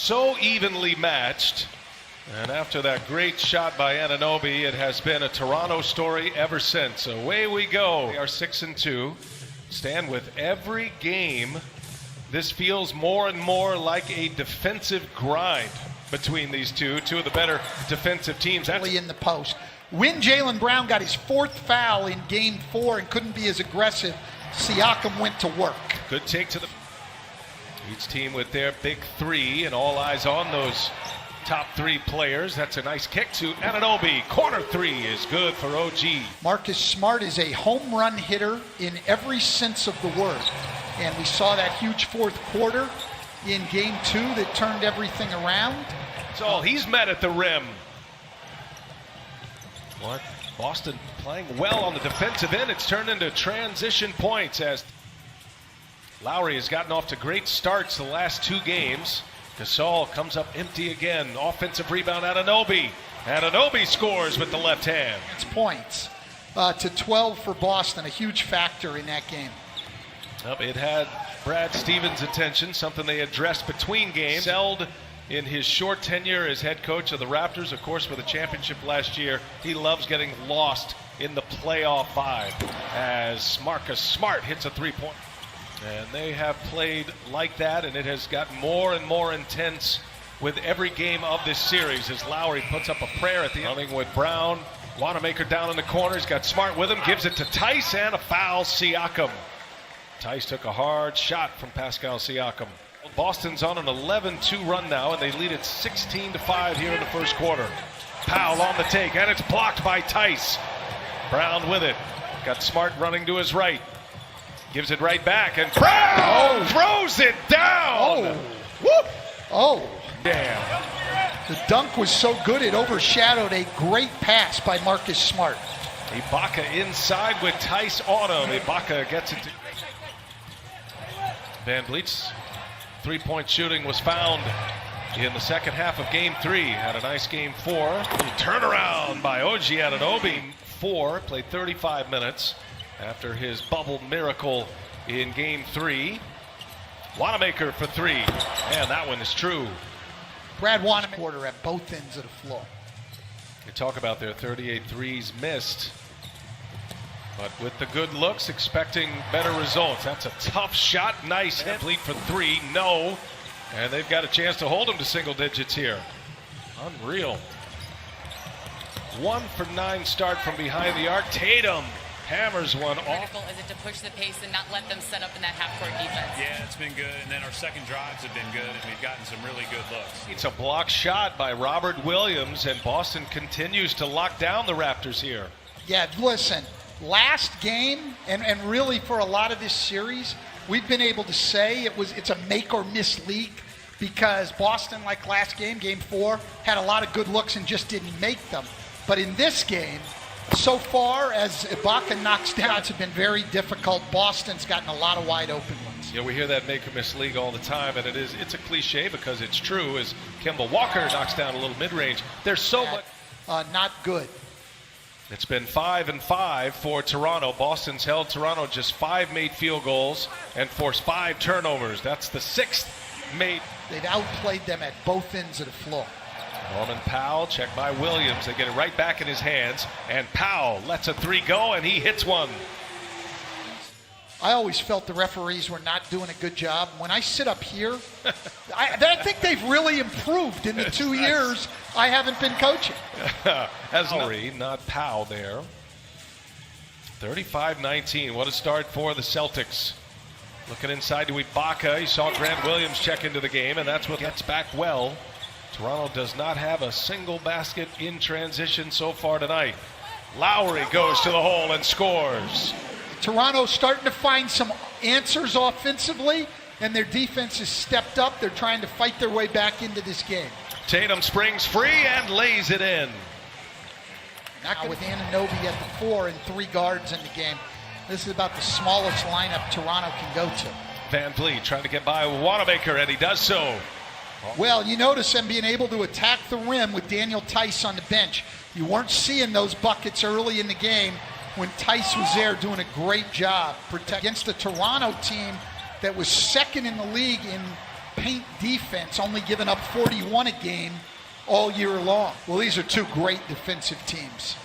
so evenly matched. And after that great shot by Anunoby, it has been a Toronto story ever since. Away we go. We are 6-2. Stand with every game. This feels more and more like a defensive grind between these two of the better defensive teams. In the post. When Jaylen Brown got his 4th foul in game 4 and couldn't be as aggressive, Siakam went to work. Good take to the... Each team with their big 3 and all eyes on those top 3 players. That's a nice kick to Anunoby. Corner 3 is good for OG. Marcus Smart is a home run hitter in every sense of the word. And we saw that huge 4th quarter in game 2 that turned everything around. That's all he's met at the rim. What? Boston playing well on the defensive end. It's turned into transition points as Lowry has gotten off to great starts the last 2 games. Gasol comes up empty again. Offensive rebound, Anunoby. Anunoby scores with the left hand. It's points to 12 for Boston, a huge factor in that game. It had Brad Stevens' attention, something they addressed between games. Excelled in his short tenure as head coach of the Raptors, of course, for the championship last year. He loves getting lost in the playoff vibe as Marcus Smart hits a 3-point. And they have played like that, and it has gotten more and more intense with every game of this series as Lowry puts up a prayer at the end. Running with Brown. Wanamaker down in the corner. He's got Smart with him. Gives it to Tice, and a foul, Siakam. Tice took a hard shot from Pascal Siakam. Boston's on an 11-2 run now, and they lead it 16-5 here in the first quarter. Powell on the take, and it's blocked by Tice. Brown with it. Got Smart running to his right. Gives it right back, and Brown throws it down. Oh, whoop! Oh, damn. The dunk was so good it overshadowed a great pass by Marcus Smart. Ibaka inside with Tice on him. Ibaka gets it to Van Vliet's 3-point shooting was found in the second half of game 3. Had a nice game 4. Little turnaround by OG Anunoby. 4, played 35 minutes after his bubble miracle in game 3. Wanamaker for 3, and that one is true. Brad Wanamaker quarter at both ends of the floor. You talk about their 38 threes missed, but with the good looks, expecting better results. That's a tough shot. Nice hit. Lead for 3. No. And they've got a chance to hold them to single digits here. Unreal. 1 for 9 start from behind the arc. Tatum hammers one off. Critical is it to push the pace and not let them set up in that half-court defense? Yeah, it's been good. And then our second drives have been good, and we've gotten some really good looks. It's a block shot by Robert Williams, and Boston continues to lock down the Raptors here. Yeah, listen. Last game, and really for a lot of this series, we've been able to say it's a make or miss league because Boston, like last game, game 4, had a lot of good looks and just didn't make them. But in this game, so far as Ibaka knocks down, it's been very difficult. Boston's gotten a lot of wide open ones. Yeah, we hear that make or miss league all the time, and it's a cliche because it's true. As Kemba Walker knocks down a little mid-range, there's so much. Not good. It's been 5-5 for Toronto. Boston's held Toronto just 5 made field goals and forced 5 turnovers. That's the 6th made. They've outplayed them at both ends of the floor. Norman Powell, checked by Williams. They get it right back in his hands, and Powell lets a 3 go, and he hits one. I always felt the referees were not doing a good job. When I sit up here, I think they've really improved in the 2 years I haven't been coaching. As Lowry, not Powell there. 35-19. What a start for the Celtics. Looking inside to Ibaka. You saw Grant Williams check into the game, and that's what gets back well. Toronto does not have a single basket in transition so far tonight. Lowry goes to the hole and scores. Toronto's starting to find some answers offensively, and their defense has stepped up. They're trying to fight their way back into this game. Tatum springs free and lays it in. Now with Anunoby at the 4 and 3 guards in the game, this is about the smallest lineup Toronto can go to. Van Vliet trying to get by Wanamaker, and he does so. Well, you notice them being able to attack the rim with Daniel Tice on the bench. You weren't seeing those buckets early in the game when Tice was there doing a great job against the Toronto team that was second in the league in paint defense, only giving up 41 a game all year long. Well, these are two great defensive teams.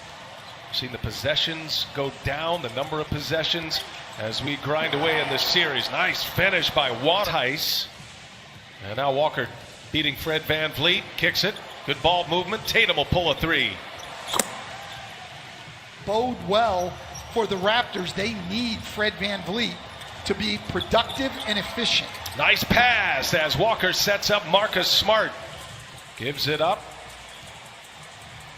Seen the possessions go down, the number of possessions as we grind away in this series. Nice finish by Tice. And now Walker beating Fred VanVleet, kicks it. Good ball movement. Tatum will pull a three. Bode well for the Raptors. They need Fred VanVleet to be productive and efficient. Nice pass as Walker sets up Marcus Smart. Gives it up.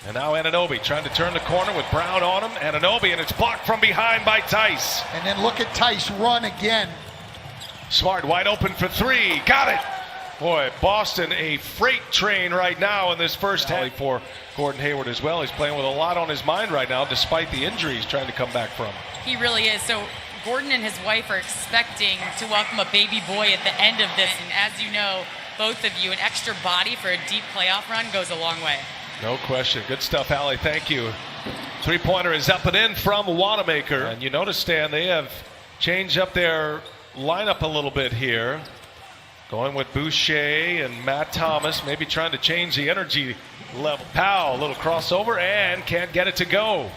And now Anunoby trying to turn the corner with Brown on him. Anunoby, and it's blocked from behind by Tice. And then look at Tice run again. Smart wide open for three. Got it. Boy, Boston a freight train right now in this first half for Gordon Hayward as well. He's playing with a lot on his mind right now despite the injuries trying to come back from. He really is. So Gordon and his wife are expecting to welcome a baby boy at the end of this. And as you know, both of you, an extra body for a deep playoff run goes a long way. No question. Good stuff, Allie. Thank you. Three-pointer is up and in from Wanamaker. And you notice, Stan, they have changed up their lineup a little bit here. Going with Boucher and Matt Thomas, maybe trying to change the energy level. Powell, a little crossover, and can't get it to go.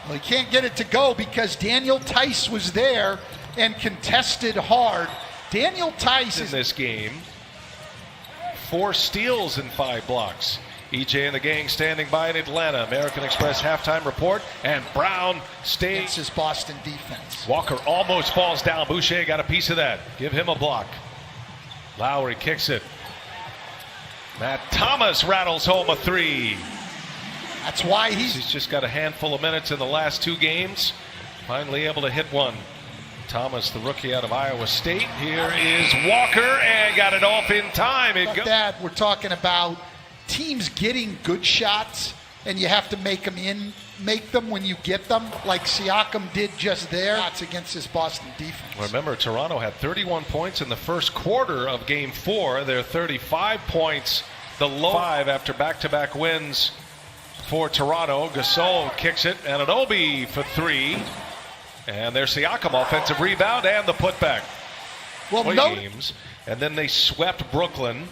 Well, he can't get it to go because Daniel Tice was there and contested hard. Daniel Tice in this game. 4 steals and 5 blocks. EJ and the gang standing by in Atlanta. American Express halftime report, and Brown stays. It's his Boston defense. Walker almost falls down. Boucher got a piece of that. Give him a block. Lowry kicks it. Matt Thomas rattles home a three. That's why He's just got a handful of minutes in the last 2 games. Finally able to hit one. Thomas, the rookie out of Iowa State. Here is Walker, and got it off in time. That we're talking about teams getting good shots, and you have to make them when you get them, like Siakam did just there. That's against this Boston defense. Remember, Toronto had 31 points in the first quarter of Game 4. They're 35 points, the low 5 after back-to-back wins for Toronto. Gasol kicks it, and Anunoby for 3. And there's Siakam offensive rebound and the putback. Well, games, and then they swept Brooklyn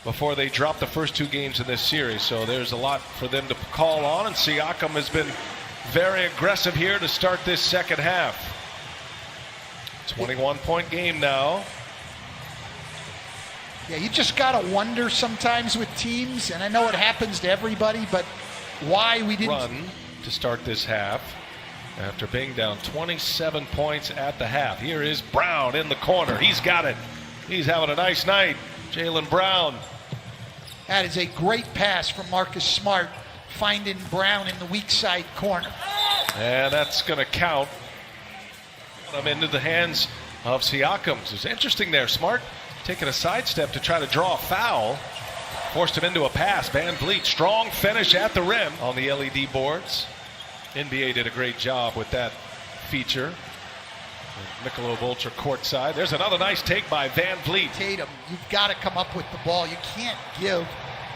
before they dropped the first 2 games in this series. So there's a lot for them to call on, and Siakam has been very aggressive here to start this second half. 21-point game now. Yeah, you just got to wonder sometimes with teams, and I know it happens to everybody, but why we didn't run to start this half after being down 27 points at the half. Here is Brown in the corner. He's got it. He's having a nice night. Jaylen Brown. That is a great pass from Marcus Smart, finding Brown in the weak side corner. And that's going to count. I'm into the hands of Siakam. It's interesting there. Smart taking a sidestep to try to draw a foul. Forced him into a pass. VanVleet, strong finish at the rim on the LED boards. NBA did a great job with that feature. Michelob Ultra courtside. There's another nice take by VanVleet. Tatum, you've got to come up with the ball. You can't give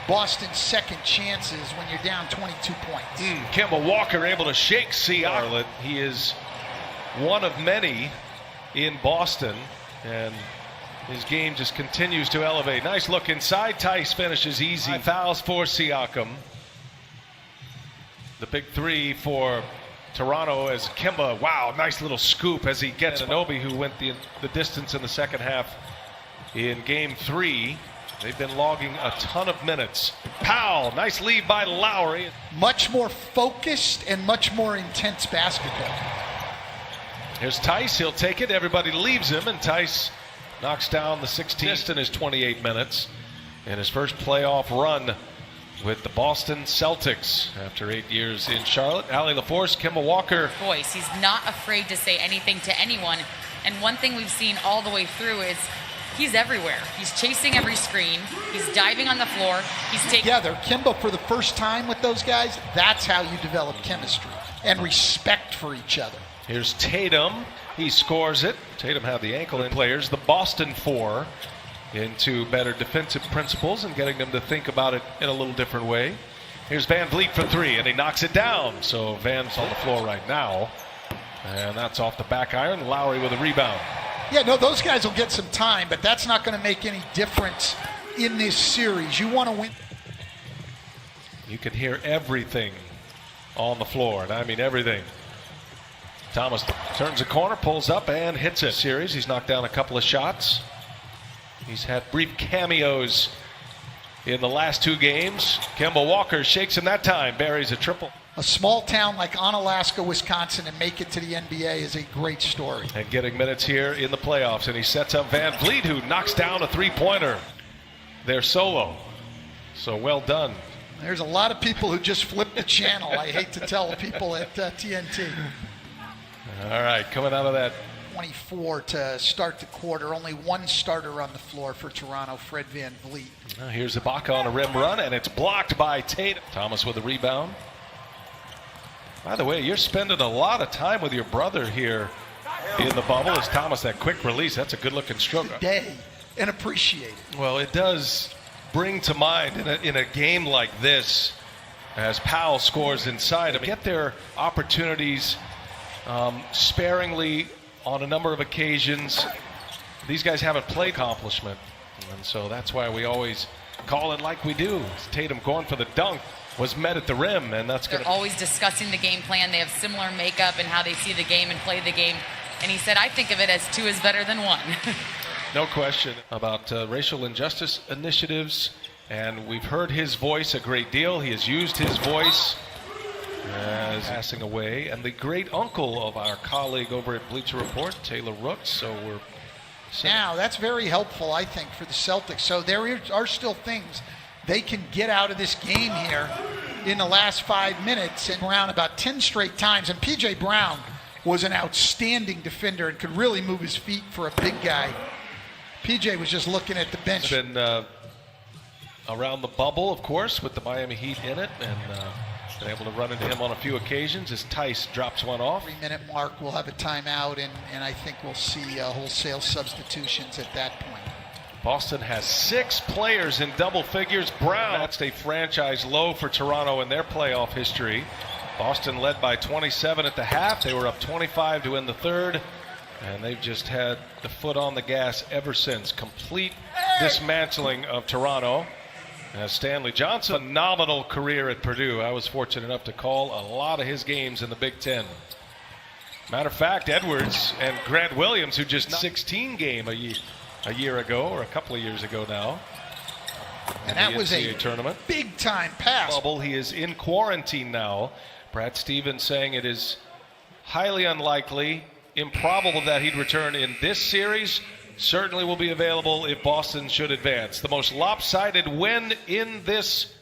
Boston second chances when you're down 22 points. Kemba Walker able to shake Siakam. He is one of many in Boston, and his game just continues to elevate. Nice look inside. Tice finishes easy. Fouls for Siakam. The big 3 for Toronto as Kemba, wow, nice little scoop as he gets Anunoby, who went the distance in the second half in Game 3. They've been logging a ton of minutes. Powell, nice lead by Lowry. Much more focused and much more intense basketball. Here's Tice, he'll take it. Everybody leaves him, and Tice knocks down the 16th in his 28 minutes in his first playoff run with the Boston Celtics after 8 years in Charlotte. Allie LaForce, Kemba Walker. Voice. He's not afraid to say anything to anyone. And one thing we've seen all the way through is he's everywhere. He's chasing every screen. He's diving on the floor. He's taking together. Kemba, for the first time with those guys, that's how you develop chemistry and respect for each other. Here's Tatum. He scores it. Tatum had the ankle in players. The Boston 4 into better defensive principles and getting them to think about it in a little different way. Here's VanVleet for 3, and he knocks it down. So Van's on the floor right now, and that's off the back iron. Lowry with a rebound. Yeah, no, those guys will get some time, but that's not going to make any difference in this series. You want to win. You can hear everything on the floor, and I mean everything. Thomas turns the corner, pulls up, and hits it. Series, he's knocked down a couple of shots. He's had brief cameos in the last 2 games. Kemba Walker shakes him that time, buries a triple. A small town like Onalaska, Wisconsin, and make it to the NBA is a great story. And getting minutes here in the playoffs, and he sets up Van Vliet, who knocks down a 3-pointer. They're solo, so well done. There's a lot of people who just flipped the channel. I hate to tell the people at TNT. All right, coming out of that. 24 to start the quarter. Only one starter on the floor for Toronto, Fred Van Vliet. Now here's Ibaka on a rim run, and it's blocked by Tatum. Thomas with a rebound. By the way, you're spending a lot of time with your brother here in the bubble. As Thomas, that quick release, that's a good-looking stroke. Day and appreciate it. Well, it does bring to mind in a game like this, as Powell scores inside, get their opportunities sparingly on a number of occasions. These guys haven't played accomplishment, and so that's why we always call it like we do. Tatum going for the dunk was met at the rim, and that's They're always discussing the game plan. They have similar makeup and how they see the game and play the game. And he said, I think of it as 2 is better than 1. No question about racial injustice initiatives, and we've heard his voice a great deal. He has used his voice as passing away, and the great uncle of our colleague over at Bleacher Report, Taylor Rooks. So we're now that's very helpful, I think, for the Celtics. So there are still things they can get out of this game here in the last 5 minutes, and around about 10 straight times. And P.J. Brown was an outstanding defender and could really move his feet for a big guy. P.J. was just looking at the bench. Been around the bubble, of course, with the Miami Heat in it, and been able to run into him on a few occasions as Tice drops one off. 3-minute mark, we'll have a timeout, and I think we'll see wholesale substitutions at that point. Boston has 6 players in double figures. Brown, that's a franchise low for Toronto in their playoff history. Boston led by 27 at the half. They were up 25 to end the third, and they've just had the foot on the gas ever since. Complete dismantling of Toronto. Stanley Johnson, phenomenal career at Purdue. I was fortunate enough to call a lot of his games in the Big Ten. Matter of fact, Edwards and Grant Williams, who just 16 game a year ago, or a couple of years ago now. And that was a tournament. Big-time pass. Bubble. He is in quarantine now. Brad Stevens saying it is highly unlikely, improbable that he'd return in this series. Certainly will be available if Boston should advance. The most lopsided win in this